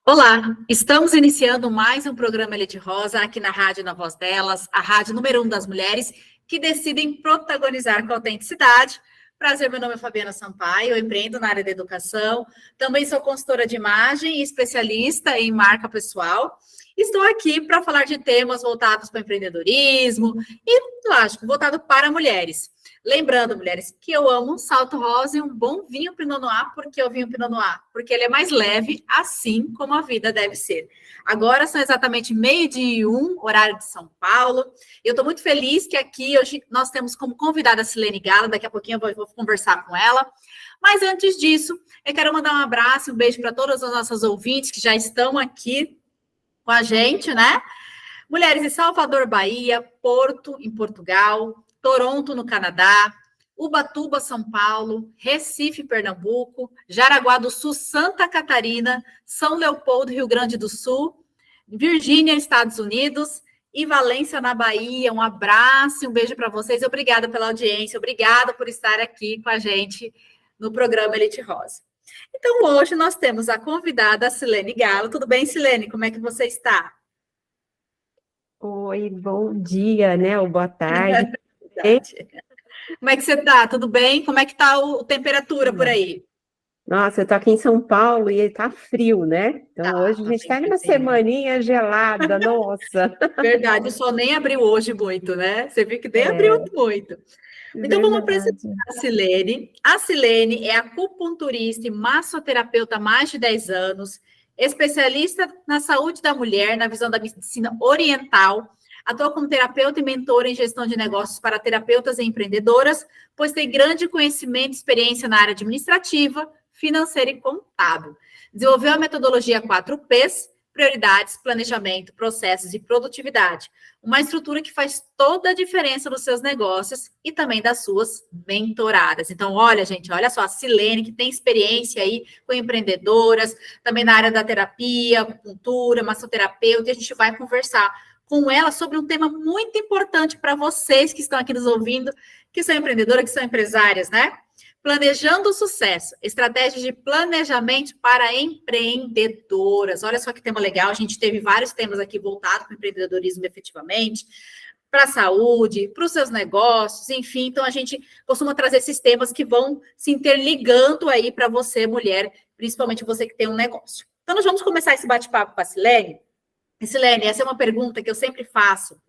Olá, estamos iniciando mais um programa Elite Rosa aqui na Rádio Na Voz Delas, a rádio número 1 das mulheres que decidem protagonizar com autenticidade. Prazer, meu nome é Fabiana Sampaio, eu empreendo na área da educação, também sou consultora de imagem e especialista em marca pessoal. Estou aqui para falar de temas voltados para o empreendedorismo e, lógico, voltado para mulheres. Lembrando, mulheres, que eu amo um salto rosa e um bom vinho Pinot Noir. Por que o vinho Pinot Noir? Porque ele é mais leve, assim como a vida deve ser. Agora são exatamente 12:01, horário de São Paulo. Eu estou muito feliz que aqui hoje nós temos como convidada a Silene Gala. Daqui a pouquinho eu vou conversar com ela. Mas antes disso, eu quero mandar um abraço, um beijo para todas as nossas ouvintes que já estão aqui com a gente, né? Mulheres em Salvador, Bahia, Porto, em Portugal, Toronto, no Canadá, Ubatuba, São Paulo, Recife, Pernambuco, Jaraguá do Sul, Santa Catarina, São Leopoldo, Rio Grande do Sul, Virgínia, Estados Unidos e Valência, na Bahia. Um abraço e um beijo para vocês. Obrigada pela audiência, obrigada por estar aqui com a gente no programa Elite Rosa. Então, hoje nós temos a convidada, a Silene Gala. Tudo bem, Silene? Como é que você está? Oi, bom dia, né? Ou boa tarde. Como é que você está? Tudo bem? Como é que está a temperatura por aí? Nossa, eu tô aqui em São Paulo e tá frio, né? Então hoje a gente está Sempre numa tem, né? semaninha gelada, nossa. Verdade, o sol nem abriu hoje muito, né? Você viu que nem abriu É muito. Então, vamos apresentar verdade. a Silene. A Silene é acupunturista e massoterapeuta há mais de 10 anos, especialista na saúde da mulher, na visão da medicina oriental. Atua como terapeuta e mentora em gestão de negócios para terapeutas e empreendedoras, pois tem grande conhecimento e experiência na área administrativa, financeira e contábil. Desenvolveu a metodologia 4Ps, prioridades, planejamento, processos e produtividade. Uma estrutura que faz toda a diferença nos seus negócios e também das suas mentoradas. Então, olha, gente, olha só, a Silene, que tem experiência aí com empreendedoras, também na área da terapia, acupuntura, massoterapeuta, e a gente vai conversar com ela sobre um tema muito importante para vocês que estão aqui nos ouvindo, que são empreendedoras, que são empresárias, né? Planejando o sucesso, estratégias de planejamento para empreendedoras. Olha só que tema legal, a gente teve vários temas aqui voltados para o empreendedorismo efetivamente, para a saúde, para os seus negócios, enfim. Então, a gente costuma trazer esses temas que vão se interligando aí para você, mulher, principalmente você que tem um negócio. Então, nós vamos começar esse bate-papo com a Silene. E, Silene, essa é uma pergunta que eu sempre faço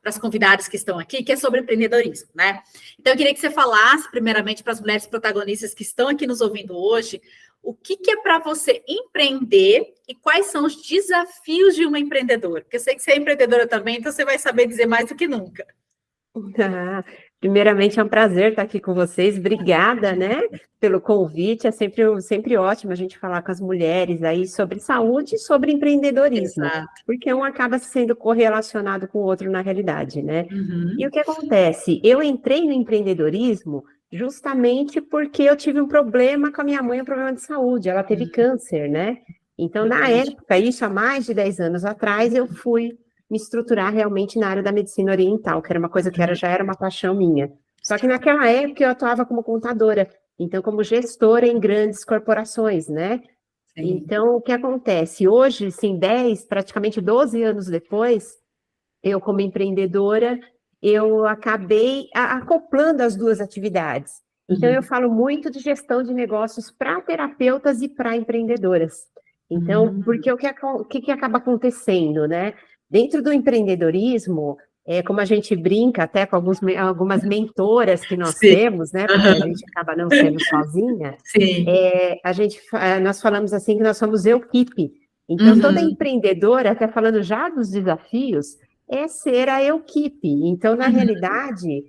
para as convidadas que estão aqui, que é sobre empreendedorismo, né? Então, eu queria que você falasse, primeiramente, para as mulheres protagonistas que estão aqui nos ouvindo hoje, o que é para você empreender e quais são os desafios de uma empreendedora? Porque eu sei que você é empreendedora também, então você vai saber dizer mais do que nunca. Ah, primeiramente, é um prazer estar aqui com vocês. Obrigada, né, pelo convite. É sempre ótimo a gente falar com as mulheres aí sobre saúde e sobre empreendedorismo, Exato. porque um acaba sendo correlacionado com o outro na realidade, né? E o Uhum. que acontece? Eu entrei no empreendedorismo justamente porque eu tive um problema com a minha mãe, um problema de saúde. Ela teve câncer, né? Então, na Importante. época, isso há mais de 10 anos atrás, eu fui me estruturar realmente na área da medicina oriental, que era uma coisa que já era uma paixão minha. Só que naquela época eu atuava como contadora, então como gestora em grandes corporações, né? Sim. Então, o que acontece? Hoje, sim, 10, praticamente 12 anos depois, eu como empreendedora, eu acabei acoplando as duas atividades. Então, eu Uhum. falo muito de gestão de negócios para terapeutas e para empreendedoras. Então, Uhum. porque o que acaba acontecendo, né? Dentro do empreendedorismo, como a gente brinca até com algumas mentoras que nós Sim. temos, né? Porque a Uhum. gente acaba não sendo sozinha, Sim. nós falamos assim que nós somos equipe. Então, toda Uhum. empreendedora, até falando já dos desafios, é ser a equipe. Então, na Uhum. realidade,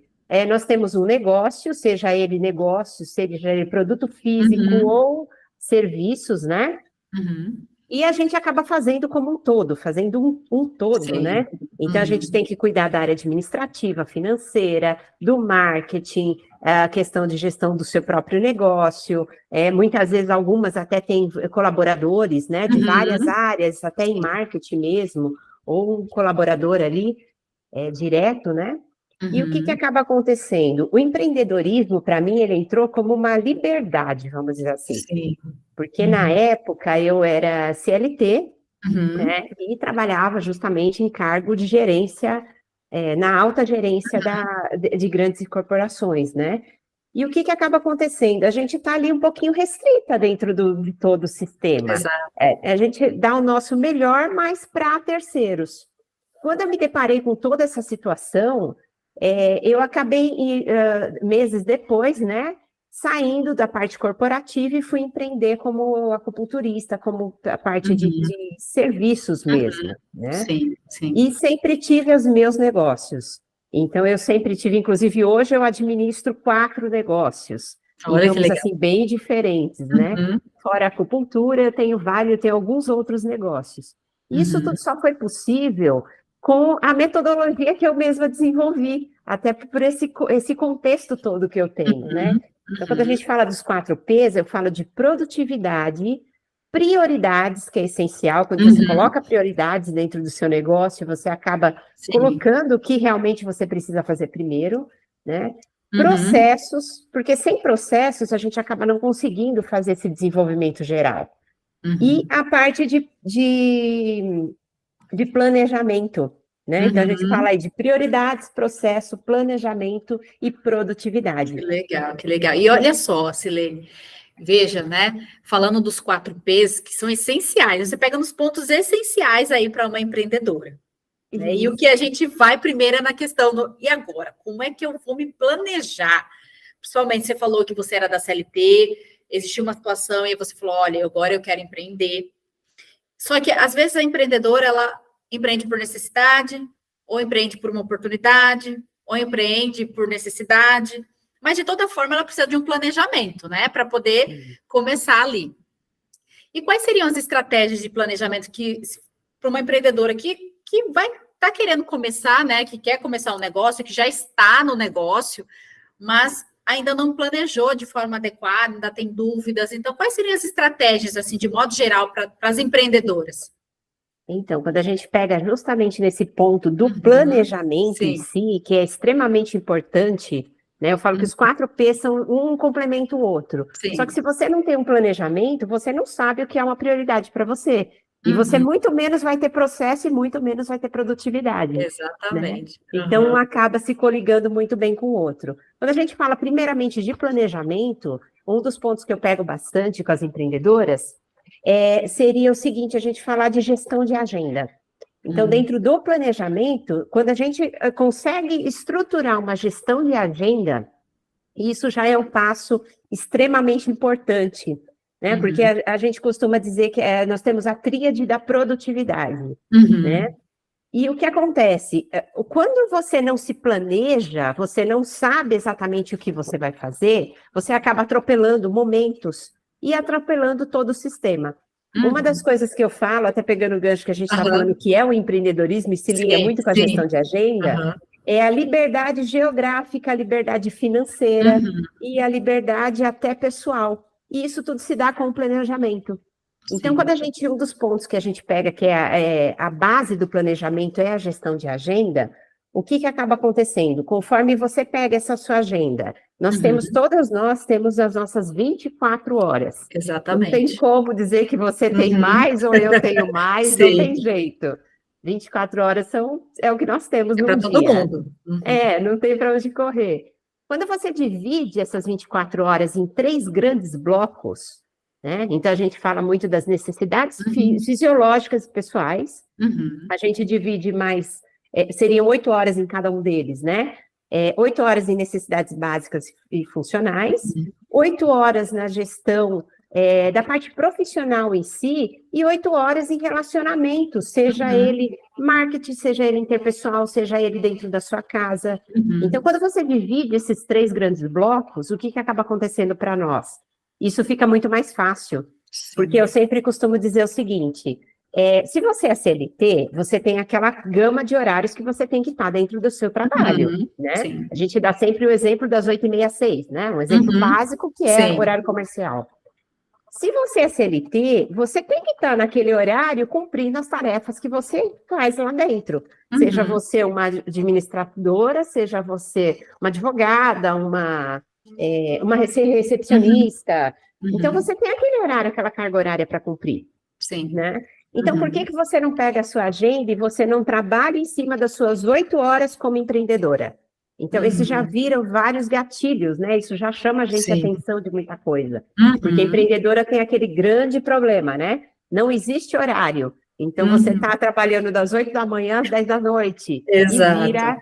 nós temos um negócio, seja ele negócio, seja ele produto físico Uhum. ou serviços, né? Uhum. E a gente acaba fazendo como um todo, fazendo um todo, Sim. né? Então, a gente Uhum. tem que cuidar da área administrativa, financeira, do marketing, a questão de gestão do seu próprio negócio. Muitas vezes, algumas até têm colaboradores, né, de várias Uhum. áreas, até em marketing mesmo, ou um colaborador ali, direto, né? E o que Uhum. acaba acontecendo? O empreendedorismo, para mim, ele entrou como uma liberdade, vamos dizer assim. Sim. Porque na Uhum. época eu era CLT, Uhum. né, e trabalhava justamente em cargo de gerência, na alta gerência de grandes corporações, né? E o que acaba acontecendo? A gente está ali um pouquinho restrita dentro de todo o sistema. Exato. A gente dá o nosso melhor, mas para terceiros. Quando eu me deparei com toda essa situação, eu acabei, meses depois, né, saindo da parte corporativa e fui empreender como acupunturista, como a parte Uhum. de serviços mesmo, né? Sim, sim. E sempre tive os meus negócios. Então, eu sempre tive, inclusive hoje eu administro 4 negócios, e Olha que ramos legal. assim bem diferentes, né? Uhum. Fora a acupuntura, eu tenho alguns outros negócios. Isso Uhum. tudo só foi possível com a metodologia que eu mesma desenvolvi, até por esse contexto todo que eu tenho, né? Uhum. Então, quando a Uhum. gente fala dos 4 P's, eu falo de produtividade, prioridades, que é essencial, quando você Uhum. coloca prioridades dentro do seu negócio, você acaba Sim. colocando o que realmente você precisa fazer primeiro, né? Uhum. Processos, porque sem processos a gente acaba não conseguindo fazer esse desenvolvimento geral. E Uhum. a parte de planejamento, né? Então a gente fala Uhum. aí de prioridades, processo, planejamento e Que produtividade. legal, que legal. E olha só, Silene, veja, né? Falando dos 4 P's, que são essenciais, você pega nos pontos essenciais aí para uma empreendedora. Né? E o que Isso. a gente vai primeiro é na questão do e agora? Como é que eu vou me planejar? Principalmente você falou que você era da CLT, existiu uma situação e você falou: olha, agora eu quero empreender. Só que às vezes a empreendedora ela empreende por necessidade, ou empreende por uma oportunidade, ou empreende por necessidade, mas de toda forma ela precisa de um planejamento, né, para poder começar ali. E quais seriam as estratégias de planejamento que para uma empreendedora que vai estar querendo começar, né, que quer começar um negócio, que já está no negócio, mas ainda não planejou de forma adequada, ainda tem dúvidas. Então, quais seriam as estratégias, assim, de modo geral, para as empreendedoras? Então, quando a gente pega justamente nesse ponto do Uhum. planejamento em Sim, si, que é extremamente importante, né? Eu falo que os 4 P são um complementa o outro. Só que sim. se você não tem um planejamento, você não sabe o que é uma prioridade para você. E você Uhum. muito menos vai ter processo e muito menos vai ter produtividade, né? Exatamente. Então, um Uhum. acaba se coligando muito bem com o outro. Quando a gente fala primeiramente de planejamento, um dos pontos que eu pego bastante com as empreendedoras seria o seguinte, a gente falar de gestão de agenda. Então, Uhum. dentro do planejamento, quando a gente consegue estruturar uma gestão de agenda, isso já é um passo extremamente importante, né? Porque Uhum. a gente costuma dizer que nós temos a tríade da produtividade, né? Uhum. E o que acontece? Quando você não se planeja, você não sabe exatamente o que você vai fazer, você acaba atropelando momentos e atropelando todo o sistema. Uma das Uhum. coisas que eu falo, até pegando o gancho que a gente está falando, Aham. que é o empreendedorismo e se liga Sim, muito com a sim. gestão de agenda, Aham. é a liberdade geográfica, a liberdade financeira Uhum. e a liberdade até pessoal. E isso tudo se dá com o planejamento. Então, Sim. um dos pontos que a gente pega, que é a base do planejamento, é a gestão de agenda, o que acaba acontecendo? Conforme você pega essa sua agenda, Uhum. todas nós temos as nossas 24 horas. Não tem Exatamente. como dizer que você tem Uhum. mais ou eu tenho mais, não tem Sim. jeito. 24 horas é o que nós temos É para num todo dia. mundo. Uhum. Não tem para onde correr. Quando você divide essas 24 horas em 3 grandes blocos, né? Então a gente fala muito das necessidades Uhum. fisiológicas e pessoais, Uhum. a gente divide mais, seriam 8 horas em cada um deles, né? 8 horas em necessidades básicas e funcionais, 8 horas na gestão da parte profissional em si, e 8 horas em relacionamento, seja Uhum. ele marketing, seja ele interpessoal, seja ele dentro da sua casa. Então, Uhum. quando você divide esses 3 grandes blocos, o que acaba acontecendo para nós? Isso fica muito mais fácil, porque Sim. eu sempre costumo dizer o seguinte: se você é CLT, você tem aquela gama de horários que você tem que estar dentro do seu trabalho, Uhum. né? Sim. A gente dá sempre o exemplo das 8h30 às 6, né? Um exemplo Uhum. básico que é Sim. horário comercial. Se você é CLT, você tem que estar naquele horário cumprindo as tarefas que você faz lá dentro. Seja você uma administradora, seja você uma advogada, uma recepcionista. Então, você tem aquele horário, aquela carga horária para cumprir. Sim. Né? Então, por que você não pega a sua agenda e você não trabalha em cima das suas 8 horas como empreendedora? Então, esses já viram vários gatilhos, né? Isso já chama a gente a atenção de muita coisa. Porque empreendedora tem aquele grande problema, né? Não existe horário. Então, você está trabalhando das 8 da manhã às 10 da noite. Exato. E vira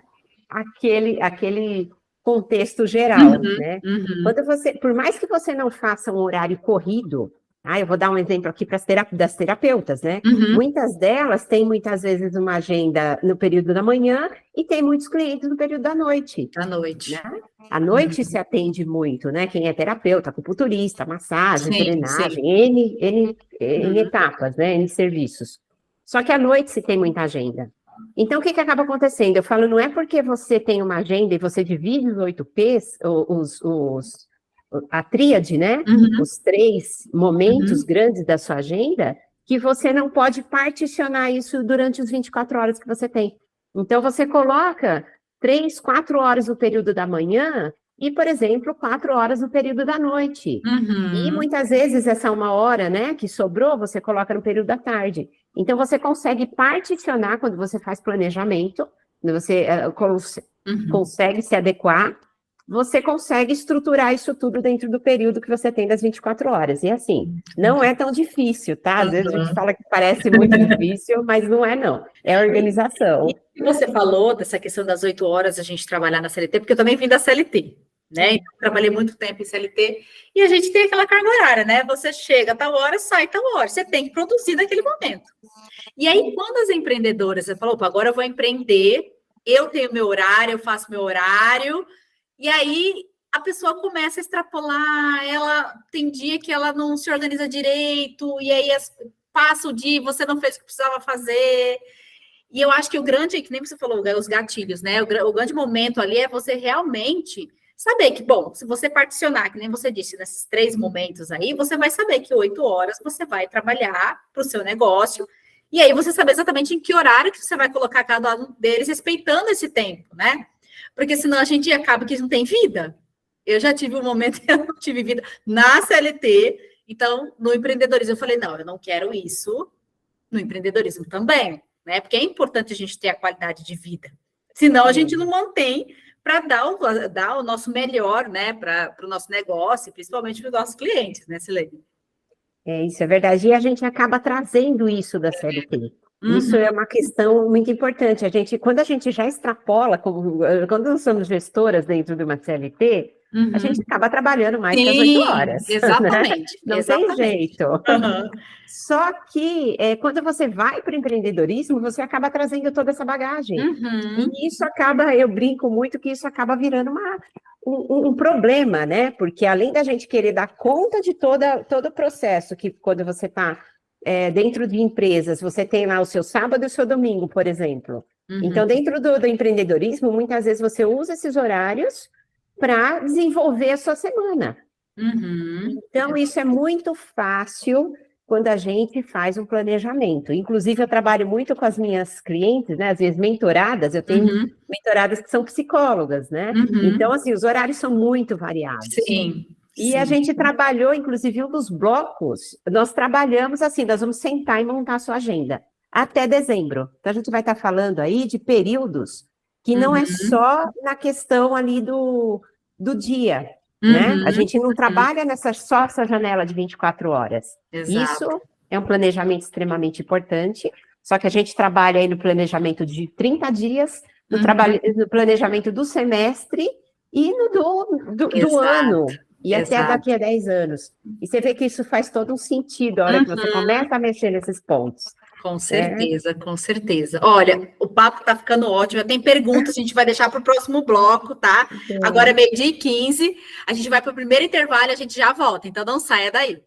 aquele contexto geral, né? Quando por mais que você não faça um horário corrido, eu vou dar um exemplo aqui das terapeutas, né? Muitas delas têm, muitas vezes, uma agenda no período da manhã e tem muitos clientes no período da noite. À noite. Né? À noite se atende muito, né? Quem é terapeuta, acupunturista, massagem, drenagem, N etapas, né? N serviços. Só que à noite se tem muita agenda. Então, o que acaba acontecendo? Eu falo, não é porque você tem uma agenda e você divide os 8 Ps, a tríade, né? Os 3 momentos grandes da sua agenda, que você não pode particionar isso durante os 24 horas que você tem. Então, você coloca 3, 4 horas no período da manhã e, por exemplo, 4 horas no período da noite. E muitas vezes essa 1 hora, né, que sobrou, você coloca no período da tarde. Então, você consegue particionar quando você faz planejamento, você consegue se adequar, você consegue estruturar isso tudo dentro do período que você tem das 24 horas. E assim, não é tão difícil, tá? Às vezes a gente fala que parece muito difícil, mas não é não. É organização. E você falou dessa questão das 8 horas a gente trabalhar na CLT, porque eu também vim da CLT, né? Então, trabalhei muito tempo em CLT, e a gente tem aquela carga horária, né? Você chega a tal hora, sai a tal hora. Você tem que produzir naquele momento. E aí, quando as empreendedoras, você falou, agora eu vou empreender, eu tenho meu horário, eu faço meu horário. E aí a pessoa começa a extrapolar, ela tem dia que ela não se organiza direito, e aí passa o dia e você não fez o que precisava fazer. E eu acho que o grande, que nem você falou, os gatilhos, né? O grande momento ali é você realmente saber que, bom, se você particionar, que nem você disse, nesses 3 momentos aí, você vai saber que 8 horas você vai trabalhar para o seu negócio, e aí você sabe exatamente em que horário que você vai colocar cada um deles, respeitando esse tempo, né? Porque senão a gente acaba que não tem vida. Eu já tive um momento que eu não tive vida na CLT, então no empreendedorismo eu falei, não, eu não quero isso no empreendedorismo também, né? Porque é importante a gente ter a qualidade de vida. Senão a gente não mantém para dar o nosso melhor, né, para o nosso negócio, principalmente para os nossos clientes, né, Silene? Isso é verdade. E a gente acaba trazendo isso da CLT. Isso é uma questão muito importante. Quando a gente já extrapola, quando nós somos gestoras dentro de uma CLT, a gente acaba trabalhando mais que as 8 horas. Exatamente. Né? Não tem jeito. Só que quando você vai para o empreendedorismo, você acaba trazendo toda essa bagagem. E isso acaba, eu brinco muito que isso acaba virando um problema, né? Porque além da gente querer dar conta de todo o processo, que quando você está dentro de empresas, você tem lá o seu sábado e o seu domingo, por exemplo. Então, dentro do empreendedorismo, muitas vezes você usa esses horários para desenvolver a sua semana. Então, isso é muito fácil quando a gente faz um planejamento. Inclusive, eu trabalho muito com as minhas clientes, né? Às vezes mentoradas, eu tenho mentoradas que são psicólogas, né? Então, assim, os horários são muito variados. Sim. E a gente trabalhou, inclusive, um dos blocos, nós trabalhamos assim, nós vamos sentar e montar a sua agenda até dezembro. Então, a gente vai estar falando aí de períodos que não é só na questão ali do dia, né? A gente não trabalha só essa janela de 24 horas. Exato. Isso é um planejamento extremamente importante, só que a gente trabalha aí no planejamento de 30 dias, no planejamento do semestre e no do ano. E até daqui a 10 anos. E você vê que isso faz todo um sentido, a hora que você começa a mexer nesses pontos. Com certeza, com certeza. Olha, o papo tá ficando ótimo. Tem perguntas, a gente vai deixar para o próximo bloco, tá? Agora é 12h15, a gente vai para o primeiro intervalo e a gente já volta, então não saia daí.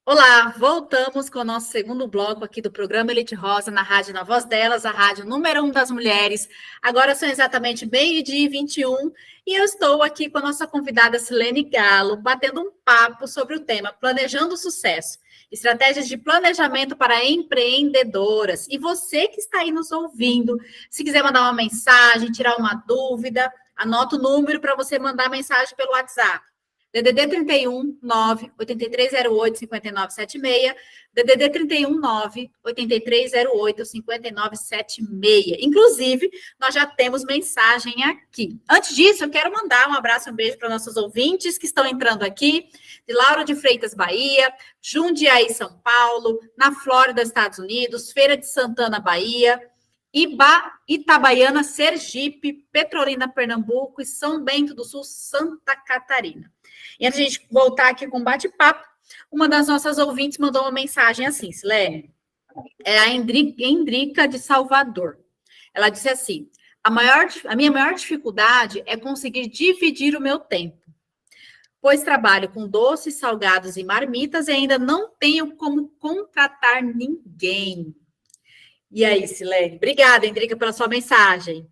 Olá, voltamos com o nosso segundo bloco aqui do programa Elite Rosa, na Rádio Na Voz Delas, a rádio número 1 das mulheres. Agora são exatamente 12h21 e eu estou aqui com a nossa convidada Silene Galo, batendo um papo sobre o tema Planejando o Sucesso, estratégias de planejamento para empreendedoras. E você que está aí nos ouvindo, se quiser mandar uma mensagem, tirar uma dúvida, anota o número para você mandar mensagem pelo WhatsApp. DDD 31 9 8308 5976, DDD 31 9 8308 5976. Inclusive, nós já temos mensagem aqui. Antes disso, eu quero mandar um abraço e um beijo para nossos ouvintes que estão entrando aqui, de Lauro de Freitas, Bahia, Jundiaí, São Paulo, na Flórida, Estados Unidos, Feira de Santana, Bahia, Itabaiana, Sergipe, Petrolina, Pernambuco e São Bento do Sul, Santa Catarina. E antes de a gente voltar aqui com o bate-papo, uma das nossas ouvintes mandou uma mensagem assim, Silene, é a Endrica de Salvador. Ela disse assim, a minha maior dificuldade é conseguir dividir o meu tempo, pois trabalho com doces, salgados e marmitas e ainda não tenho como contratar ninguém. E aí, Silene? Obrigada, Endrica, pela sua mensagem.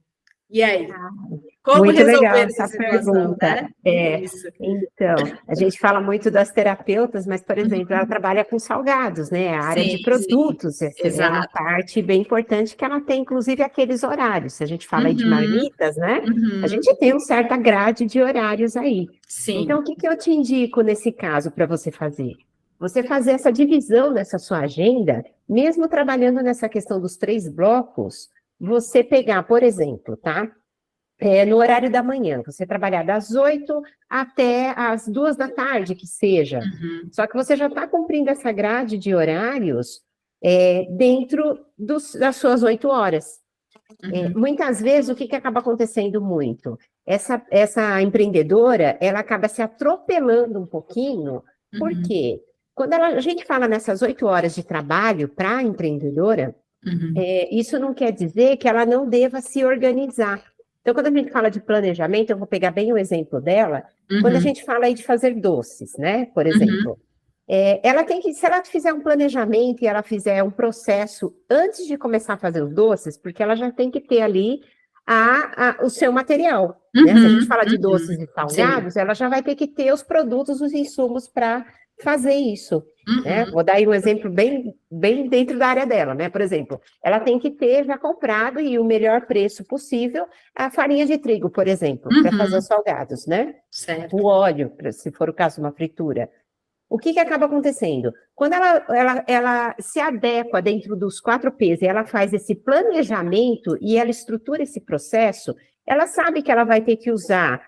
E aí? Como Muito resolver legal essa essa situação, pergunta. né? Isso. Então, a gente fala muito das terapeutas, mas, por exemplo, ela trabalha com salgados, né? A área de produtos é uma parte bem importante que ela tem, inclusive, aqueles horários. Se a gente fala aí de marmitas, né? A gente tem uma certa grade de horários aí. Sim. Então, o que eu te indico nesse caso para você fazer? Você fazer essa divisão nessa sua agenda, mesmo trabalhando nessa questão dos 3 blocos, você pegar, por exemplo, tá? No horário da manhã, você trabalhar das 8 até as 2 da tarde, que seja. Só que você já está cumprindo essa grade de horários dentro das suas 8 horas. Muitas vezes, o que acaba acontecendo muito? Essa empreendedora, ela acaba se atropelando um pouquinho, por quê? Quando a gente fala nessas 8 horas de trabalho para a empreendedora, isso não quer dizer que ela não deva se organizar. Então, quando a gente fala de planejamento, eu vou pegar bem o exemplo dela, quando a gente fala aí de fazer doces, né, por exemplo, ela tem que, se ela fizer um planejamento e ela fizer um processo antes de começar a fazer os doces, porque ela já tem que ter ali o seu material, né? Se a gente fala de doces e salgados, ela já vai ter que ter os produtos, os insumos para fazer isso, né? Vou dar aí um exemplo bem dentro da área dela, né? Por exemplo, ela tem que ter já comprado e o melhor preço possível a farinha de trigo, por exemplo, para fazer os salgados, né? Certo. O óleo, se for o caso de uma fritura. O que acaba acontecendo? Quando ela se adequa dentro dos 4 P's e ela faz esse planejamento e ela estrutura esse processo, ela sabe que ela vai ter que usar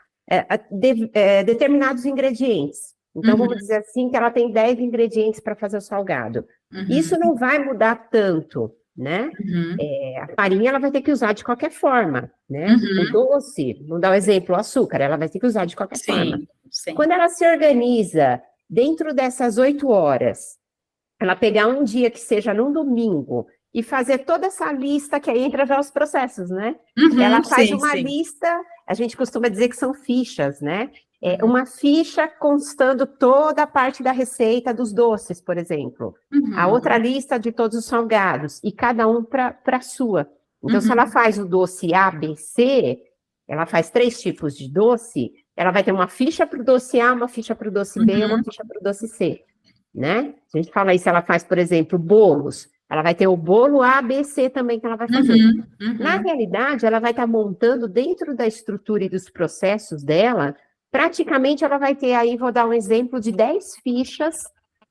determinados ingredientes. Então, vamos dizer assim, que ela tem 10 ingredientes para fazer o salgado. Isso não vai mudar tanto, né? A farinha, ela vai ter que usar de qualquer forma, né? O doce, vamos dar um exemplo, o açúcar, ela vai ter que usar de qualquer forma. Sim. Quando ela se organiza dentro dessas 8 horas, ela pegar um dia que seja num domingo e fazer toda essa lista, que aí entra já os processos, né? Ela faz uma lista, a gente costuma dizer que são fichas, né? Uma ficha constando toda a parte da receita dos doces, por exemplo. A outra lista de todos os salgados, e cada um para a sua. Então, se ela faz o doce A, B, C, ela faz 3 tipos de doce, ela vai ter uma ficha para o doce A, uma ficha para o doce B e uma ficha para o doce C, né? Se a gente fala aí, se ela faz, por exemplo, bolos, ela vai ter o bolo A, B, C também que ela vai fazer. Na realidade, ela vai estar montando dentro da estrutura e dos processos dela, praticamente ela vai ter aí, vou dar um exemplo de 10 fichas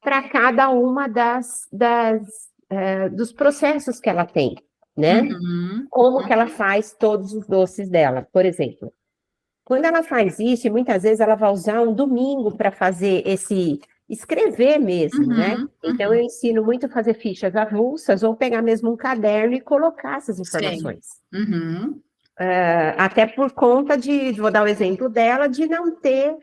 para cada uma dos processos que ela tem, né? Como que ela faz todos os doces dela, por exemplo. Quando ela faz isso, e muitas vezes ela vai usar um domingo para fazer escrever mesmo, né? Então, eu ensino muito a fazer fichas avulsas ou pegar mesmo um caderno e colocar essas informações. Até por conta vou dar o exemplo dela, de não ter,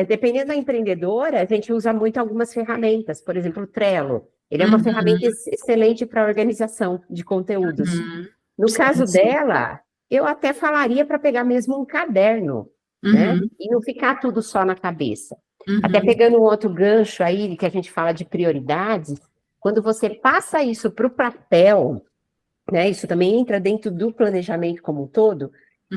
dependendo da empreendedora, a gente usa muito algumas ferramentas, por exemplo, o Trello. Ele é uma ferramenta excelente para organização de conteúdos. No caso dela, eu até falaria para pegar mesmo um caderno, né? E não ficar tudo só na cabeça. Até pegando um outro gancho aí, que a gente fala de prioridades, quando você passa isso para o papel, né, isso também entra dentro do planejamento como um todo,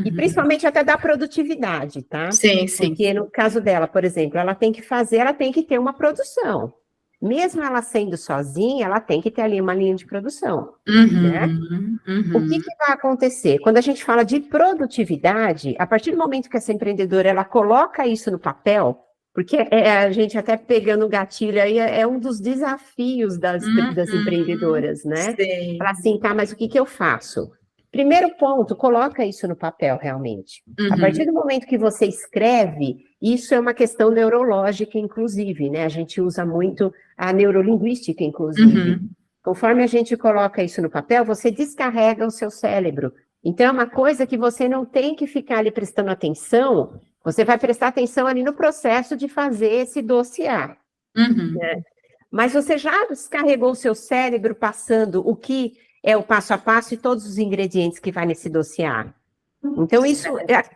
e principalmente até da produtividade, tá? Sim, sim. Porque no caso dela, por exemplo, ela tem que ter uma produção. Mesmo ela sendo sozinha, ela tem que ter ali uma linha de produção, né? O que vai acontecer? Quando a gente fala de produtividade, a partir do momento que essa empreendedora ela coloca isso no papel, porque a gente até pegando o gatilho aí, é um dos desafios das empreendedoras, né? Sim. Falar assim, tá, mas o que eu faço? Primeiro ponto, coloca isso no papel, realmente. A partir do momento que você escreve, isso é uma questão neurológica, inclusive, né? A gente usa muito a neurolinguística, inclusive. Conforme a gente coloca isso no papel, você descarrega o seu cérebro. Então, é uma coisa que você não tem que ficar ali prestando atenção, você vai prestar atenção ali no processo de fazer esse dossiê. Né? Mas você já descarregou o seu cérebro passando o que é o passo a passo e todos os ingredientes que vai nesse dossiê. Então, isso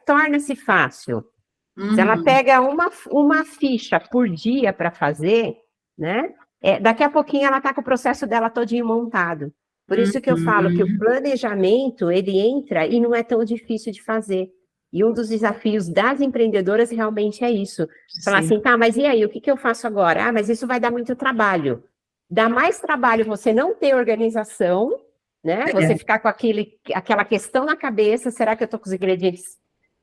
torna-se fácil. Se ela pega uma ficha por dia para fazer, né? Daqui a pouquinho ela está com o processo dela todinho montado. Por isso que eu falo que o planejamento, ele entra e não é tão difícil de fazer. E um dos desafios das empreendedoras realmente é isso. Falar assim, tá, mas e aí, o que eu faço agora? Ah, mas isso vai dar muito trabalho. Dá mais trabalho você não ter organização, né? Você ficar com aquela questão na cabeça, será que eu estou com os ingredientes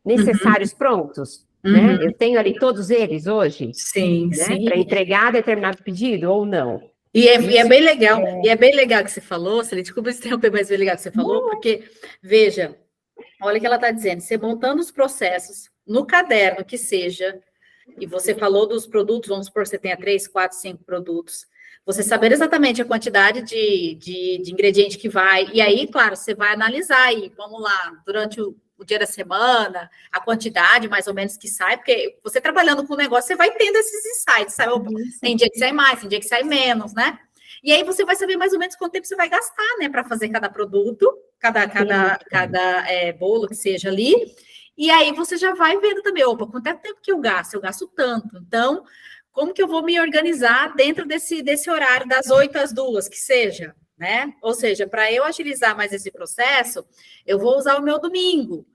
necessários prontos? Né? Eu tenho ali todos eles hoje? Sim, né? sim. Para entregar determinado pedido ou não? E é bem legal, e é bem legal que você falou, Celine, desculpa se interromper, mas é bem legal que você falou, porque, veja, olha o que ela está dizendo, você montando os processos no caderno que seja, e você falou dos produtos, vamos supor que você tenha 3, 4, 5 produtos, você saber exatamente a quantidade de ingrediente que vai, e aí, claro, você vai analisar aí, vamos lá, durante o dia da semana, a quantidade mais ou menos que sai, porque você trabalhando com o negócio, você vai tendo esses insights, sabe? Tem dia que sai mais, tem dia que sai menos, né? E aí você vai saber mais ou menos quanto tempo você vai gastar, né, para fazer cada produto, cada bolo que seja ali. E aí você já vai vendo também, opa, quanto é o tempo que eu gasto? Eu gasto tanto. Então, como que eu vou me organizar dentro desse horário, das 8 às 2, que seja, né? Ou seja, para eu agilizar mais esse processo, eu vou usar o meu domingo,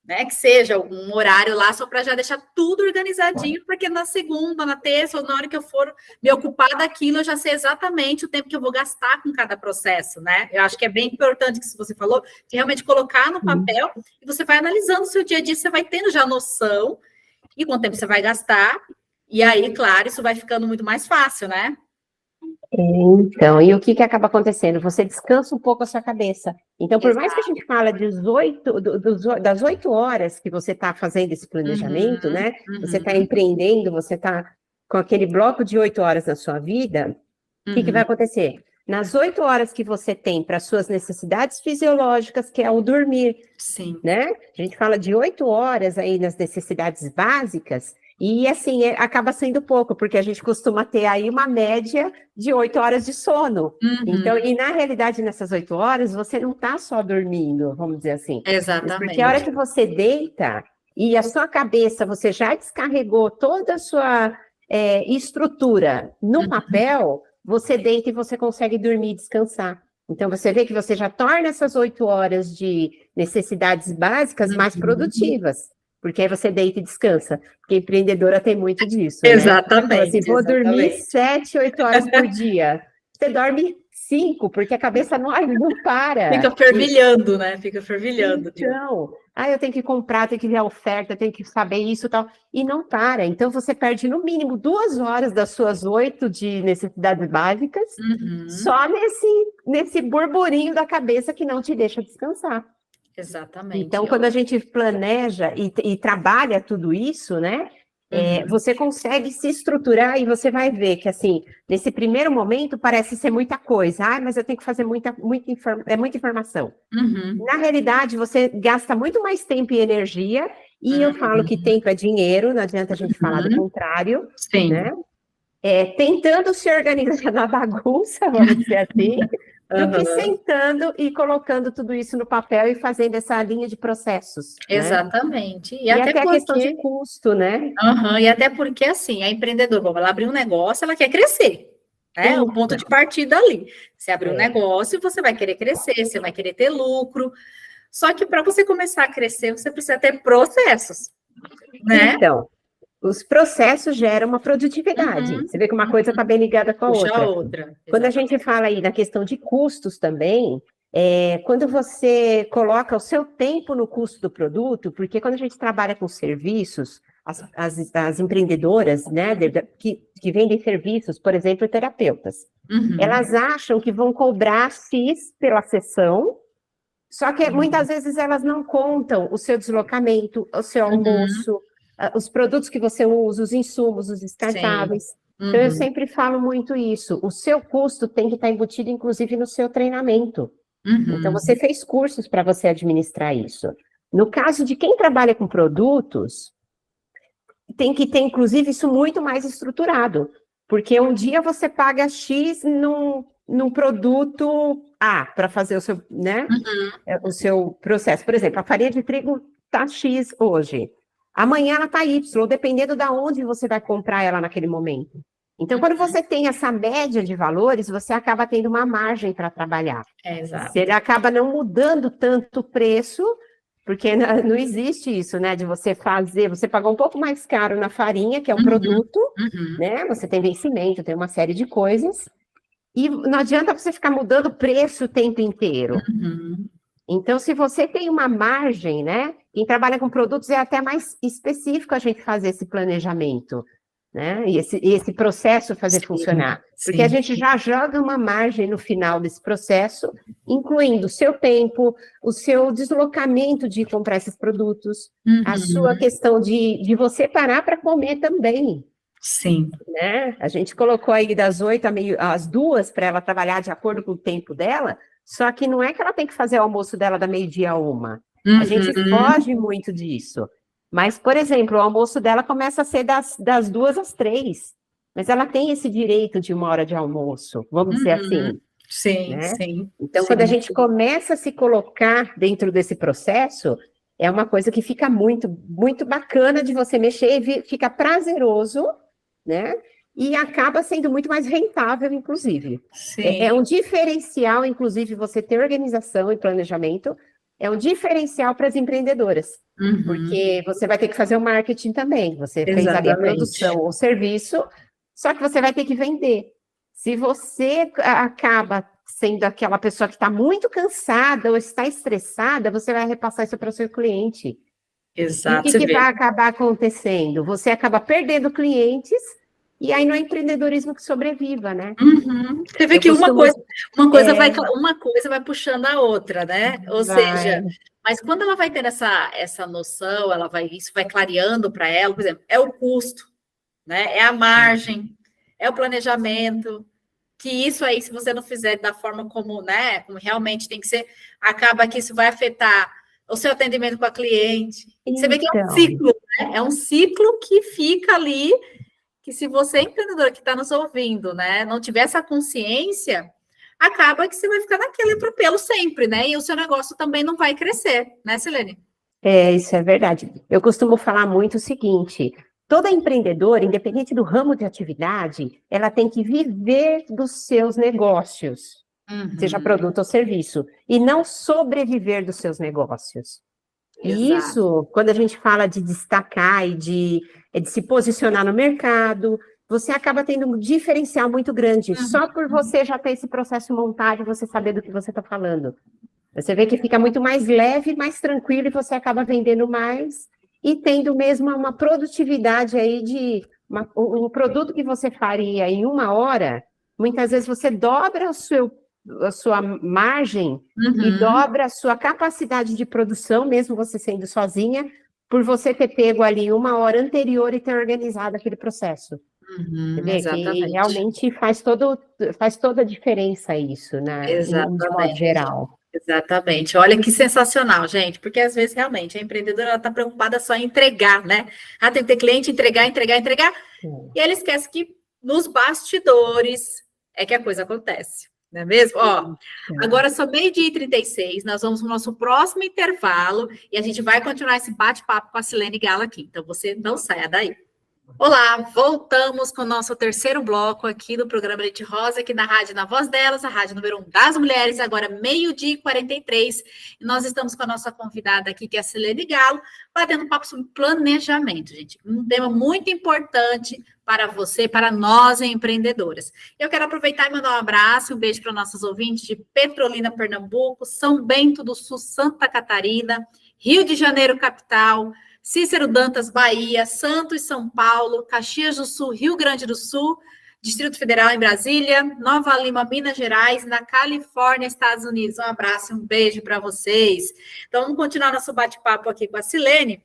né? Que seja um horário lá só para já deixar tudo organizadinho, porque na segunda, na terça, ou na hora que eu for me ocupar daquilo, eu já sei exatamente o tempo que eu vou gastar com cada processo, né? Eu acho que é bem importante que você falou, de realmente colocar no papel e você vai analisando o seu dia a dia, você vai tendo já noção e quanto tempo você vai gastar. E aí, claro, isso vai ficando muito mais fácil, né? Então, e o que acaba acontecendo? Você descansa um pouco a sua cabeça. Então, por mais que a gente fale das 8 horas que você está fazendo esse planejamento, né? Você está empreendendo, você está com aquele bloco de 8 horas na sua vida, o que vai acontecer? Nas 8 horas que você tem para suas necessidades fisiológicas, que é o dormir, né? A gente fala de 8 horas aí nas necessidades básicas, e assim, acaba sendo pouco, porque a gente costuma ter aí uma média de 8 horas de sono. Então, e na realidade, nessas 8 horas, você não está só dormindo, vamos dizer assim. Exatamente. Porque a hora que você deita e a sua cabeça, você já descarregou toda a sua estrutura no papel, você deita e você consegue dormir e descansar. Então, você vê que você já torna essas 8 horas de necessidades básicas mais produtivas. Porque aí você deita e descansa. Porque empreendedora tem muito disso, né? Exatamente. Assim, vou dormir 7, 8 horas por dia. Você dorme 5, porque a cabeça não para. Fica fervilhando, né? Fica fervilhando. Então, eu tenho que comprar, tenho que ver a oferta, tenho que saber isso e tal. E não para. Então, você perde no mínimo 2 horas das suas 8 de necessidades básicas, só nesse burburinho da cabeça que não te deixa descansar. Exatamente. Então, quando a gente planeja e trabalha tudo isso, né? Você consegue se estruturar e você vai ver que, assim, nesse primeiro momento parece ser muita coisa. Mas eu tenho que fazer muita informação. Na realidade, você gasta muito mais tempo e energia, e eu falo que tempo é dinheiro, não adianta a gente falar do contrário, né? Tentando se organizar na bagunça, vamos dizer assim, do que sentando e colocando tudo isso no papel e fazendo essa linha de processos. Exatamente. Né? E até a questão de custo, né? E até porque, assim, a empreendedora, vamos lá abrir um negócio, ela quer crescer. É o ponto de partida ali. Você abrir um negócio, você vai querer crescer, você vai querer ter lucro. Só que para você começar a crescer, você precisa ter processos, né? Então, os processos geram uma produtividade. Você vê que uma coisa está bem ligada com a outra. Quando a gente fala aí da questão de custos também, quando você coloca o seu tempo no custo do produto, porque quando a gente trabalha com serviços, as empreendedoras, né, que vendem serviços, por exemplo, terapeutas, elas acham que vão cobrar X pela sessão, só que muitas vezes elas não contam o seu deslocamento, o seu almoço, os produtos que você usa, os insumos, os descartáveis. Então, eu sempre falo muito isso. O seu custo tem que estar embutido, inclusive, no seu treinamento. Então, você fez cursos para você administrar isso. No caso de quem trabalha com produtos, tem que ter, inclusive, isso muito mais estruturado. Porque um dia você paga X num produto A para fazer o seu, né, o seu processo. Por exemplo, a farinha de trigo está X hoje. Amanhã ela está Y, dependendo de onde você vai comprar ela naquele momento. Então, quando você tem essa média de valores, você acaba tendo uma margem para trabalhar. Exato. Você acaba não mudando tanto o preço, porque não existe isso, né? De você pagar um pouco mais caro na farinha, que é um produto, né? Você tem vencimento, tem uma série de coisas, e não adianta você ficar mudando o preço o tempo inteiro. Então, se você tem uma margem, né? Quem trabalha com produtos é até mais específico a gente fazer esse planejamento, né? E esse processo fazer funcionar. Porque a gente já joga uma margem no final desse processo, incluindo o seu tempo, o seu deslocamento de comprar esses produtos, a sua questão de você parar para comer também. Sim. Né? A gente colocou aí das 8 às 2 para ela trabalhar de acordo com o tempo dela, só que não é que ela tem que fazer o almoço dela da meio-dia a 1. A gente foge muito disso. Mas, por exemplo, o almoço dela começa a ser das 2 às 3. Mas ela tem esse direito de 1 hora de almoço, vamos dizer assim. Sim, né? sim. Então, quando a gente começa a se colocar dentro desse processo, é uma coisa que fica muito, muito bacana de você mexer, e fica prazeroso, né? E acaba sendo muito mais rentável, inclusive. É um diferencial, inclusive, você ter organização e planejamento, é um diferencial para as empreendedoras. Porque você vai ter que fazer o marketing também. Você fez ali a produção ou serviço, só que você vai ter que vender. Se você acaba sendo aquela pessoa que está muito cansada ou está estressada, você vai repassar isso para o seu cliente. Exato. E o que vai acabar acontecendo? Você acaba perdendo clientes e aí não é empreendedorismo que sobreviva, né? Você vê que uma coisa vai puxando a outra, né? Ou seja, mas quando ela vai ter essa noção, isso vai clareando para ela, por exemplo, é o custo, né? É a margem, é o planejamento, que isso aí, se você não fizer da forma como, né, como realmente tem que ser, acaba que isso vai afetar o seu atendimento com a cliente. Você vê que é um ciclo, né? É um ciclo que fica ali, que se você, empreendedor que está nos ouvindo, né, não tiver essa consciência, acaba que você vai ficar naquele atropelo sempre, né? E o seu negócio também não vai crescer, né, Silene? Isso é verdade. Eu costumo falar muito o seguinte: toda empreendedora, independente do ramo de atividade, ela tem que viver dos seus negócios, seja produto ou serviço, e não sobreviver dos seus negócios. E isso, quando a gente fala de destacar e de se posicionar no mercado, você acaba tendo um diferencial muito grande, só por você já ter esse processo montado e você saber do que você está falando. Você vê que fica muito mais leve, mais tranquilo, e você acaba vendendo mais e tendo mesmo uma produtividade aí um produto que você faria em 1 hora, muitas vezes você dobra a sua margem e dobra a sua capacidade de produção, mesmo você sendo sozinha, por você ter pego ali 1 hora anterior e ter organizado aquele processo. Você vê que realmente faz toda a diferença isso, né? De modo geral. Exatamente. Olha que sensacional, gente, porque às vezes realmente a empreendedora está preocupada só em entregar, né? Tem que ter cliente, entregar, e ela esquece que nos bastidores é que a coisa acontece. Não é mesmo? Ó, agora são 12h36, nós vamos para o nosso próximo intervalo e a gente vai continuar esse bate-papo com a Silene Gala aqui. Então, você não saia daí. Olá, voltamos com o nosso terceiro bloco aqui do programa Leite Rosa, aqui na Rádio Na Voz Delas, a rádio número 1 das mulheres, agora 12h43. E nós estamos com a nossa convidada aqui, que é a Silene Galo, batendo um papo sobre planejamento, gente. Um tema muito importante para você, para nós empreendedoras. Eu quero aproveitar e mandar um abraço, um beijo para nossos ouvintes de Petrolina, Pernambuco, São Bento do Sul, Santa Catarina, Rio de Janeiro, capital, Cícero Dantas, Bahia, Santos, São Paulo, Caxias do Sul, Rio Grande do Sul, Distrito Federal em Brasília, Nova Lima, Minas Gerais, na Califórnia, Estados Unidos. Um abraço e um beijo para vocês. Então, vamos continuar nosso bate-papo aqui com a Silene.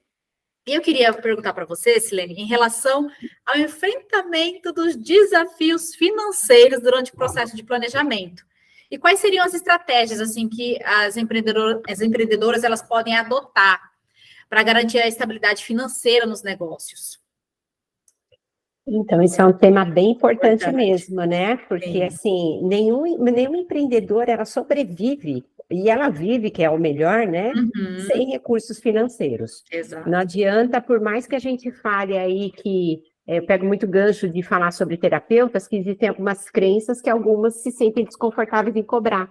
E eu queria perguntar para você, Silene, em relação ao enfrentamento dos desafios financeiros durante o processo de planejamento. E quais seriam as estratégias assim que as empreendedoras elas podem adotar para garantir a estabilidade financeira nos negócios? Então, isso é um tema bem importante mesmo, né? Porque, assim, nenhuma empreendedora, ela sobrevive, e ela vive, que é o melhor, né? Sem recursos financeiros. Exato. Não adianta, por mais que a gente fale aí que, eu pego muito gancho de falar sobre terapeutas, que existem algumas crenças que algumas se sentem desconfortáveis em cobrar.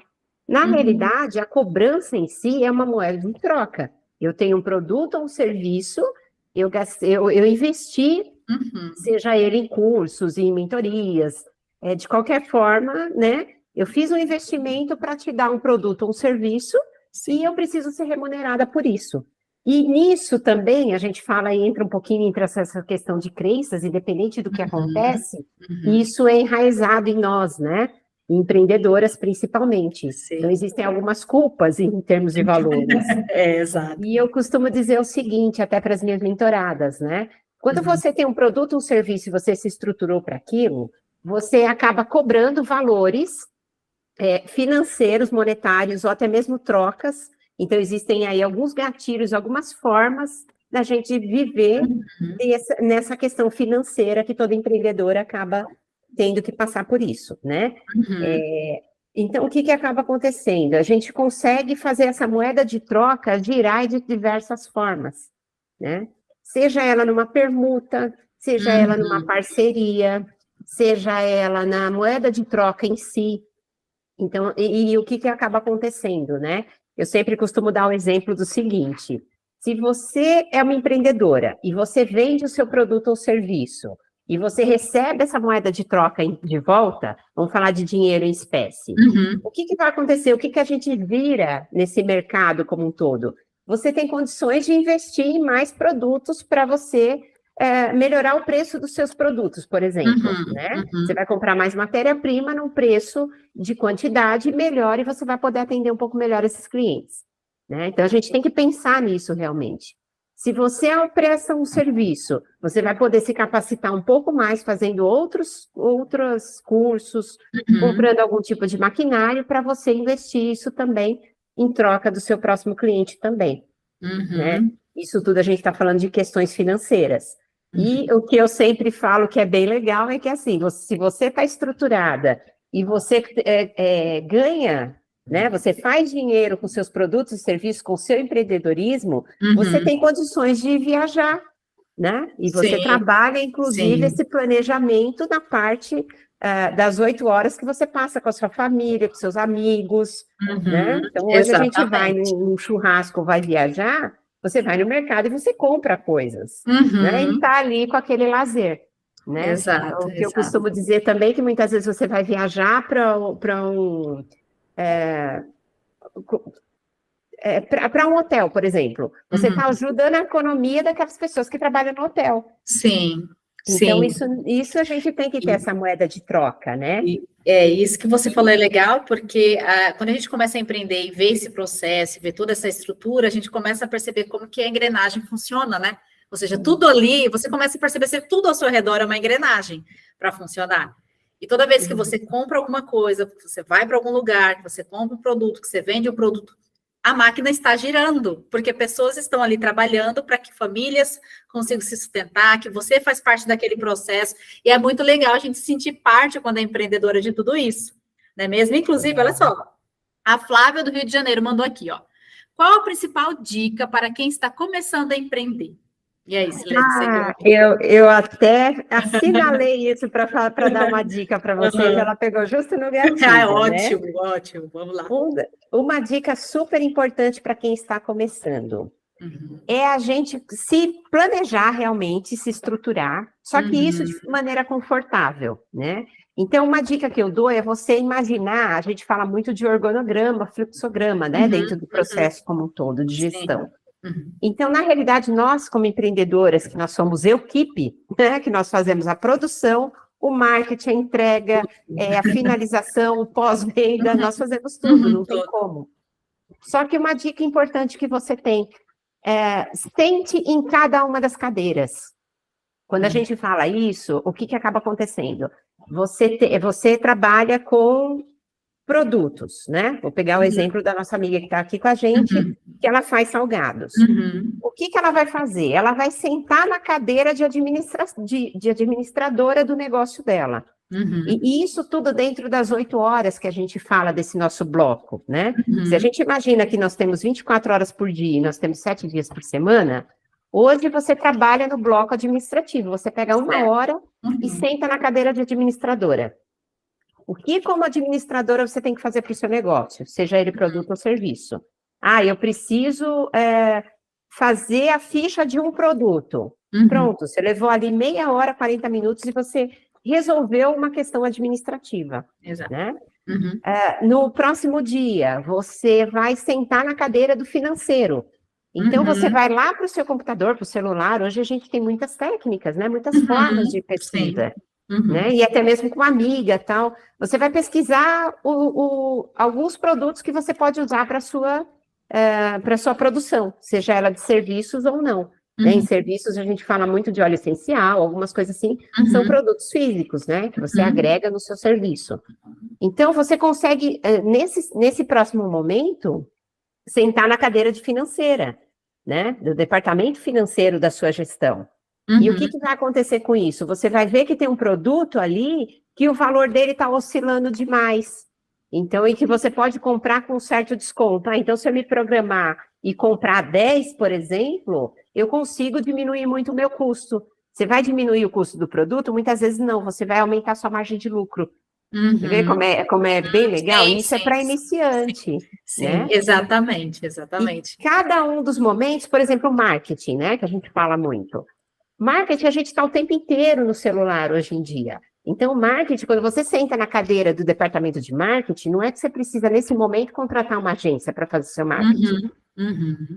Na realidade, a cobrança em si é uma moeda de troca. Eu tenho um produto ou um serviço, eu investi, seja ele em cursos, em mentorias, de qualquer forma, né? Eu fiz um investimento para te dar um produto ou um serviço, e eu preciso ser remunerada por isso. E nisso também, a gente fala, entra um pouquinho entre essa questão de crenças, independente do que acontece, isso é enraizado em nós, né? Empreendedoras, principalmente. Sim. Então, existem algumas culpas em termos de valores. Exato. E eu costumo dizer o seguinte, até para as minhas mentoradas, né? Quando você tem um produto, um serviço, e você se estruturou para aquilo, você acaba cobrando valores financeiros, monetários, ou até mesmo trocas. Então, existem aí alguns gatilhos, algumas formas da gente viver nessa questão financeira que toda empreendedora acaba tendo que passar por isso, né? Então, o que acaba acontecendo? A gente consegue fazer essa moeda de troca girar de diversas formas, né? Seja ela numa permuta, seja ela numa parceria, seja ela na moeda de troca em si. Então, e o que acaba acontecendo, né? Eu sempre costumo dar o exemplo do seguinte: se você é uma empreendedora e você vende o seu produto ou serviço, e você recebe essa moeda de troca de volta, vamos falar de dinheiro em espécie. O que vai acontecer? O que a gente vira nesse mercado como um todo? Você tem condições de investir em mais produtos para você melhorar o preço dos seus produtos, por exemplo, né? Você vai comprar mais matéria-prima num preço de quantidade melhor e você vai poder atender um pouco melhor esses clientes, né? Então, a gente tem que pensar nisso realmente. Se você presta um serviço, você vai poder se capacitar um pouco mais fazendo outros cursos, comprando algum tipo de maquinário para você investir isso também em troca do seu próximo cliente também, né? Isso tudo a gente está falando de questões financeiras. E o que eu sempre falo que é bem legal é que, assim, se você está estruturada e você ganha, né? Você faz dinheiro com seus produtos e serviços, com o seu empreendedorismo, você tem condições de viajar, né? E você trabalha, inclusive, esse planejamento na parte das 8 horas que você passa com a sua família, com seus amigos, né? Então, hoje a gente vai num churrasco, vai viajar, você vai no mercado e você compra coisas, né? E está ali com aquele lazer, né? Exato. O que eu costumo dizer também é que muitas vezes você vai viajar para um hotel, por exemplo. Você está ajudando a economia daquelas pessoas que trabalham no hotel. Sim. Então, isso a gente tem que ter essa moeda de troca, né? Isso que você falou é legal, porque quando a gente começa a empreender e ver esse processo, ver toda essa estrutura, a gente começa a perceber como que a engrenagem funciona, né? Ou seja, tudo ali, você começa a perceber que tudo ao seu redor é uma engrenagem para funcionar. E toda vez que você compra alguma coisa, que você vai para algum lugar, que você compra um produto, que você vende um produto, a máquina está girando, porque pessoas estão ali trabalhando para que famílias consigam se sustentar, que você faz parte daquele processo, e é muito legal a gente se sentir parte quando é empreendedora de tudo isso, não é mesmo? Inclusive, olha só, a Flávia do Rio de Janeiro mandou aqui, ó. Qual a principal dica para quem está começando a empreender? E aí, Silene, eu até assinalei isso para dar uma dica para vocês, ela pegou justo no gatilho, ótimo, né? Ótimo, vamos lá. Uma dica super importante para quem está começando é a gente se planejar realmente, se estruturar, só que isso de maneira confortável, né? Então, uma dica que eu dou é você imaginar, a gente fala muito de organograma, fluxograma, né? Dentro do processo como um todo, de gestão. Então, na realidade, nós, como empreendedoras, que nós somos equipe, né? Que nós fazemos a produção, o marketing, a entrega, a finalização, o pós-venda, nós fazemos tudo, não tem como. Só que uma dica importante que você tem, sente em cada uma das cadeiras. Quando a gente fala isso, o que acaba acontecendo? Você trabalha com produtos, né? Vou pegar o exemplo da nossa amiga que está aqui com a gente, que ela faz salgados. O que ela vai fazer? Ela vai sentar na cadeira de administradora do negócio dela. E isso tudo dentro das 8 horas que a gente fala desse nosso bloco, né? Se a gente imagina que nós temos 24 horas por dia e nós temos 7 dias por semana, hoje você trabalha no bloco administrativo, você pega 1 hora e senta na cadeira de administradora. O que, como administradora, você tem que fazer para o seu negócio, seja ele produto ou serviço? Eu preciso fazer a ficha de um produto. Pronto, você levou ali meia hora, 40 minutos e você resolveu uma questão administrativa. Exato. Né? No próximo dia, você vai sentar na cadeira do financeiro. Então, você vai lá para o seu computador, para o celular. Hoje a gente tem muitas técnicas, né? Muitas formas de pesquisa. Né? E até mesmo com amiga, tal. Você vai pesquisar alguns produtos que você pode usar para a sua produção, seja ela de serviços ou não. Né? Em serviços, a gente fala muito de óleo essencial, algumas coisas assim, são produtos físicos, né? Que você agrega no seu serviço. Então, você consegue, nesse próximo momento, sentar na cadeira de financeira, né? Do departamento financeiro da sua gestão. E o que vai acontecer com isso? Você vai ver que tem um produto ali que o valor dele está oscilando demais. Então, e que você pode comprar com um certo desconto. Então, se eu me programar e comprar 10, por exemplo, eu consigo diminuir muito o meu custo. Você vai diminuir o custo do produto? Muitas vezes não, você vai aumentar a sua margem de lucro. Você vê como é bem legal? Isso é para iniciante. Sim, né? Exatamente. E cada um dos momentos, por exemplo, o marketing, né? Que a gente fala muito. Marketing, a gente está o tempo inteiro no celular hoje em dia. Então, o marketing, quando você senta na cadeira do departamento de marketing, não é que você precisa, nesse momento, contratar uma agência para fazer seu marketing.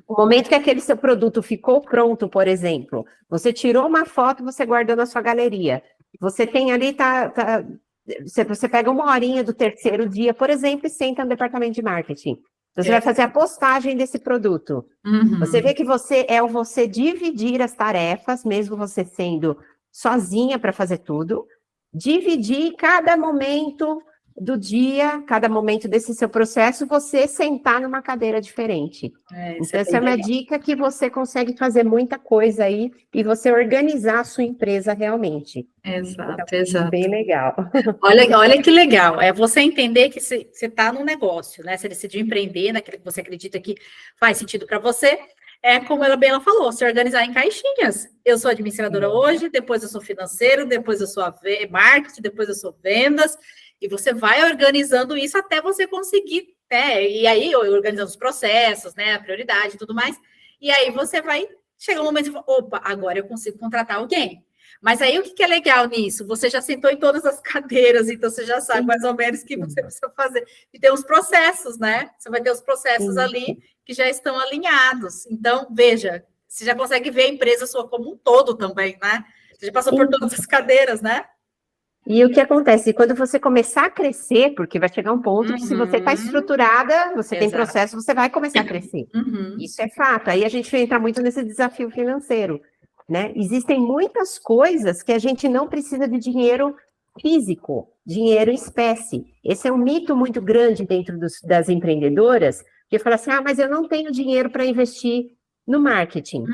O momento que aquele seu produto ficou pronto, por exemplo, você tirou uma foto, você guardou na sua galeria. Você tem ali, você pega 1 horinha do 3º dia, por exemplo, e senta no departamento de marketing. Você vai fazer a postagem desse produto. Você vê que você dividir as tarefas, mesmo você sendo sozinha para fazer tudo, dividir cada momento do dia, cada momento desse seu processo, você sentar numa cadeira diferente. Então, essa é uma dica que você consegue fazer muita coisa aí e você organizar a sua empresa realmente. Exato. Bem legal. Olha que legal. É você entender que você está num negócio, né? Você decidiu empreender naquilo que você acredita que faz sentido para você. É como ela falou, se organizar em caixinhas. Eu sou administradora hoje, depois eu sou financeiro, depois eu sou marketing, depois eu sou vendas. E você vai organizando isso até você conseguir, né? E aí, organizando os processos, né? A prioridade e tudo mais. E aí você vai chegar um momento e fala, opa, agora eu consigo contratar alguém. Mas aí o que é legal nisso? Você já sentou em todas as cadeiras, então você já sabe mais ou menos o que você precisa fazer. E tem os processos, né? Você vai ter os processos ali que já estão alinhados. Então, veja, você já consegue ver a empresa sua como um todo também, né? Você já passou por todas as cadeiras, né? E o que acontece? Quando você começar a crescer, porque vai chegar um ponto que se você está estruturada, você tem processo, você vai começar a crescer. Isso é fato. Aí a gente entra muito nesse desafio financeiro, né? Existem muitas coisas que a gente não precisa de dinheiro físico, dinheiro em espécie. Esse é um mito muito grande dentro das empreendedoras, que fala assim, mas eu não tenho dinheiro para investir no marketing,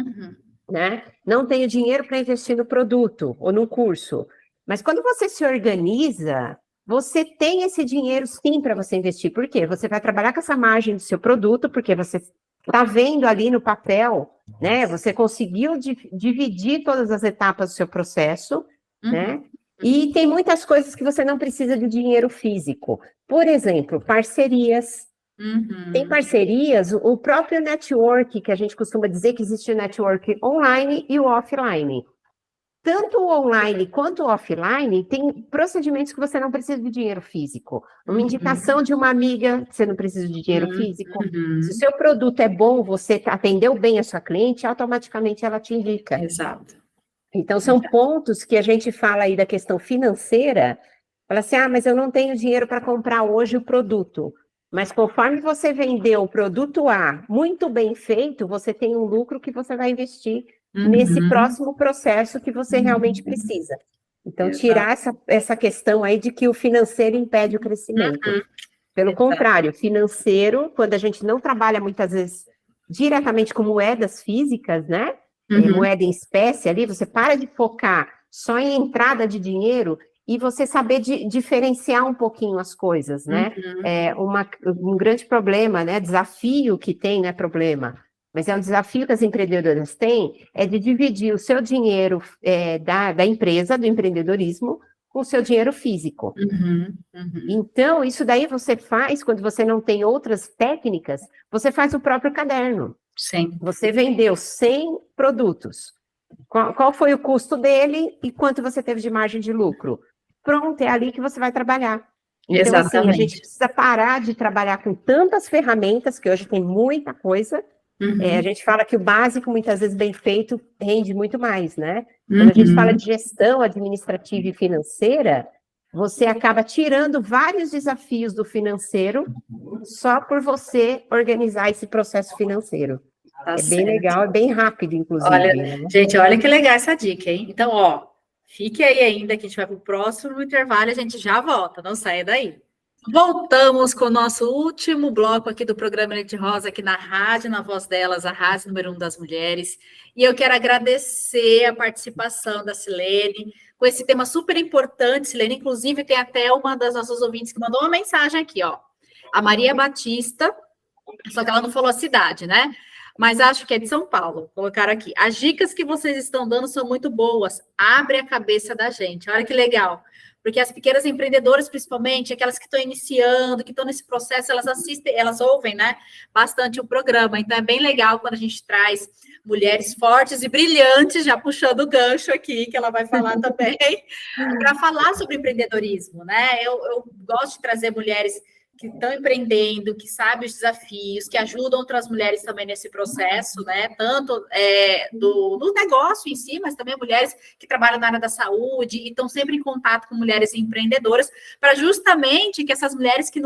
né? Não tenho dinheiro para investir no produto ou no curso. Mas quando você se organiza, você tem esse dinheiro sim para você investir. Por quê? Você vai trabalhar com essa margem do seu produto, porque você está vendo ali no papel, né? Você conseguiu dividir todas as etapas do seu processo, né? E tem muitas coisas que você não precisa de dinheiro físico. Por exemplo, parcerias. Tem parcerias, o próprio network, que a gente costuma dizer que existe o network online e o offline. Tanto o online quanto o offline, tem procedimentos que você não precisa de dinheiro físico. Uma indicação de uma amiga, você não precisa de dinheiro físico. Se o seu produto é bom, você atendeu bem a sua cliente, automaticamente ela te indica. Exato. Então, são pontos que a gente fala aí da questão financeira, fala assim, mas eu não tenho dinheiro para comprar hoje o produto. Mas conforme você vendeu o produto A muito bem feito, você tem um lucro que você vai investir nesse próximo processo que você realmente precisa. Então, tirar essa questão aí de que o financeiro impede o crescimento. Pelo contrário, financeiro, quando a gente não trabalha muitas vezes diretamente com moedas físicas, né? Moeda em espécie ali, você para de focar só em entrada de dinheiro e você saber diferenciar um pouquinho as coisas, né? Um grande problema, né? Desafio que tem, não é problema, mas é um desafio que as empreendedoras têm, é de dividir o seu dinheiro da empresa, do empreendedorismo, com o seu dinheiro físico. Então, isso daí você faz, quando você não tem outras técnicas, você faz o próprio caderno. Sim. Você vendeu 100 produtos. Qual foi o custo dele e quanto você teve de margem de lucro? Pronto, é ali que você vai trabalhar. Então, assim, a gente precisa parar de trabalhar com tantas ferramentas, que hoje tem muita coisa. A gente fala que o básico, muitas vezes, bem feito, rende muito mais, né? Quando a gente fala de gestão administrativa e financeira, você acaba tirando vários desafios do financeiro só por você organizar esse processo financeiro. Tá bem certo. Legal, é bem rápido, inclusive. Olha, né? Gente, olha que legal essa dica, hein? Então, ó, fique aí ainda que a gente vai para o próximo intervalo e a gente já volta, não saia daí. Voltamos com o nosso último bloco aqui do programa Leite Rosa, aqui na rádio, na voz delas, a rádio número 1 das mulheres. E eu quero agradecer a participação da Silene, com esse tema super importante, Silene. Inclusive, tem até uma das nossas ouvintes que mandou uma mensagem aqui, ó. A Maria Batista, só que ela não falou a cidade, né? Mas acho que é de São Paulo. Colocaram aqui. As dicas que vocês estão dando são muito boas. Abre a cabeça da gente. Olha que legal. Porque as pequenas empreendedoras, principalmente, aquelas que estão iniciando, que estão nesse processo, elas assistem, elas ouvem, né, bastante o programa. Então, é bem legal quando a gente traz mulheres fortes e brilhantes, já puxando o gancho aqui, que ela vai falar também, para falar sobre empreendedorismo, né? Eu gosto de trazer mulheres que estão empreendendo, que sabem os desafios, que ajudam outras mulheres também nesse processo, né? Tanto do negócio em si, mas também mulheres que trabalham na área da saúde e estão sempre em contato com mulheres empreendedoras, para justamente que essas mulheres que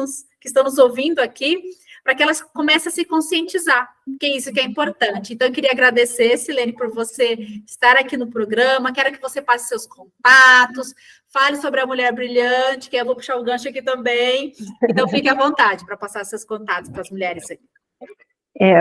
estão nos ouvindo aqui, para que elas comecem a se conscientizar, que isso que é importante. Então, eu queria agradecer, Silene, por você estar aqui no programa. Quero que você passe seus contatos, fale sobre a Mulher Brilhante, que eu vou puxar o gancho aqui também. Então, fique à vontade para passar seus contatos para as mulheres aqui.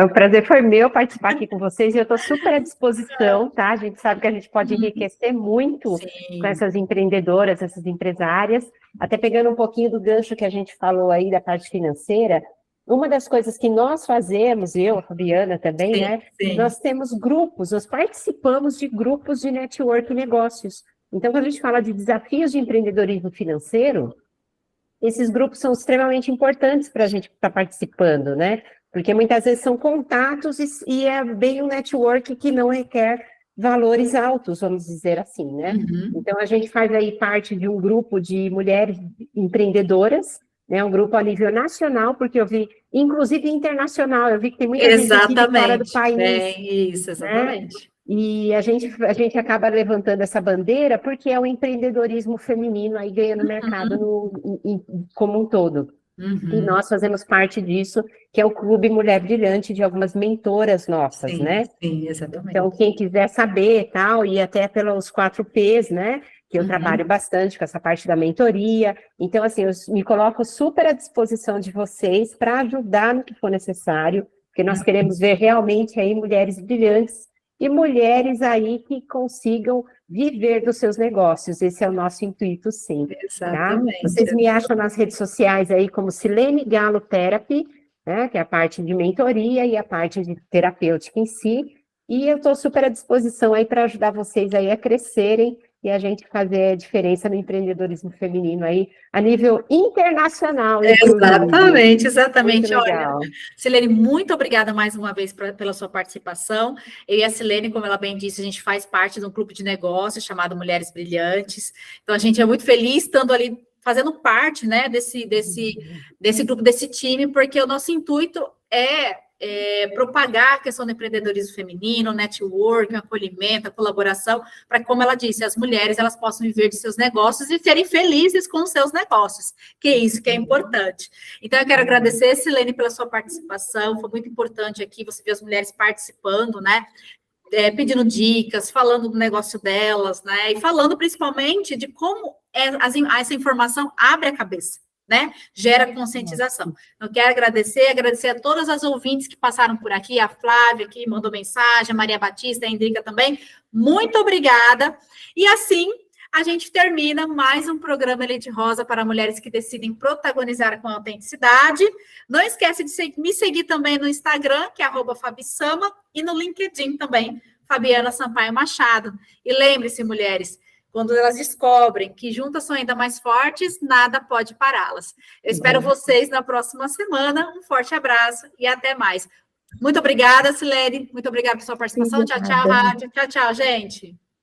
O prazer foi meu participar aqui com vocês e eu estou super à disposição, tá? A gente sabe que a gente pode enriquecer muito com essas empreendedoras, essas empresárias, até pegando um pouquinho do gancho que a gente falou aí da parte financeira. Uma das coisas que nós fazemos, eu, a Fabiana também, né? Nós temos grupos, nós participamos de grupos de network e negócios. Então, quando a gente fala de desafios de empreendedorismo financeiro, esses grupos são extremamente importantes para a gente estar participando, né? Porque muitas vezes são contatos e é bem um network que não requer valores altos, vamos dizer assim, né? Então, a gente faz aí parte de um grupo de mulheres empreendedoras, né, um grupo a nível nacional, porque eu vi, inclusive internacional, eu vi que tem muita gente aqui de fora do país. Isso, exatamente. Né? E a gente acaba levantando essa bandeira porque é o empreendedorismo feminino aí ganhando mercado como um todo. E nós fazemos parte disso, que é o Clube Mulher Brilhante, de algumas mentoras nossas, né? Sim, exatamente. Então, quem quiser saber e tal, e até pelos 4 Ps, né? Que eu trabalho bastante com essa parte da mentoria. Então, assim, eu me coloco super à disposição de vocês para ajudar no que for necessário, porque nós queremos ver realmente aí mulheres brilhantes e mulheres aí que consigam viver dos seus negócios. Esse é o nosso intuito sempre. Exatamente. Tá? Vocês me acham nas redes sociais aí como Silene Galo Therapy, né, que é a parte de mentoria e a parte de terapêutica em si. E eu estou super à disposição aí para ajudar vocês aí a crescerem e a gente fazer a diferença no empreendedorismo feminino aí a nível internacional. Exatamente, exatamente. Muito legal. Olha, Silene, muito obrigada mais uma vez pela sua participação. Eu e a Silene, como ela bem disse, a gente faz parte de um clube de negócios chamado Mulheres Brilhantes. Então, a gente é muito feliz estando ali fazendo parte, né, desse grupo, desse time, porque o nosso intuito é propagar a questão do empreendedorismo feminino, network, acolhimento, a colaboração, para, como ela disse, as mulheres elas possam viver de seus negócios e serem felizes com os seus negócios, que é isso que é importante. Então, eu quero agradecer, Silene, pela sua participação, foi muito importante aqui você ver as mulheres participando, né, pedindo dicas, falando do negócio delas, né, e falando principalmente de como essa informação abre a cabeça, né? Gera conscientização. Eu quero agradecer a todas as ouvintes que passaram por aqui, a Flávia que mandou mensagem, a Maria Batista, a Endrica também. Muito obrigada. E assim, a gente termina mais um programa Elite Rosa para mulheres que decidem protagonizar com autenticidade. Não esquece de me seguir também no Instagram, que é @Fabisama, e no LinkedIn também, Fabiana Sampaio Machado. E lembre-se, mulheres, quando elas descobrem que juntas são ainda mais fortes, nada pode pará-las. Eu espero vocês na próxima semana. Um forte abraço e até mais. Muito obrigada, Silene. Muito obrigada pela sua participação. Tchau, tchau, rádio. Tchau, tchau, gente.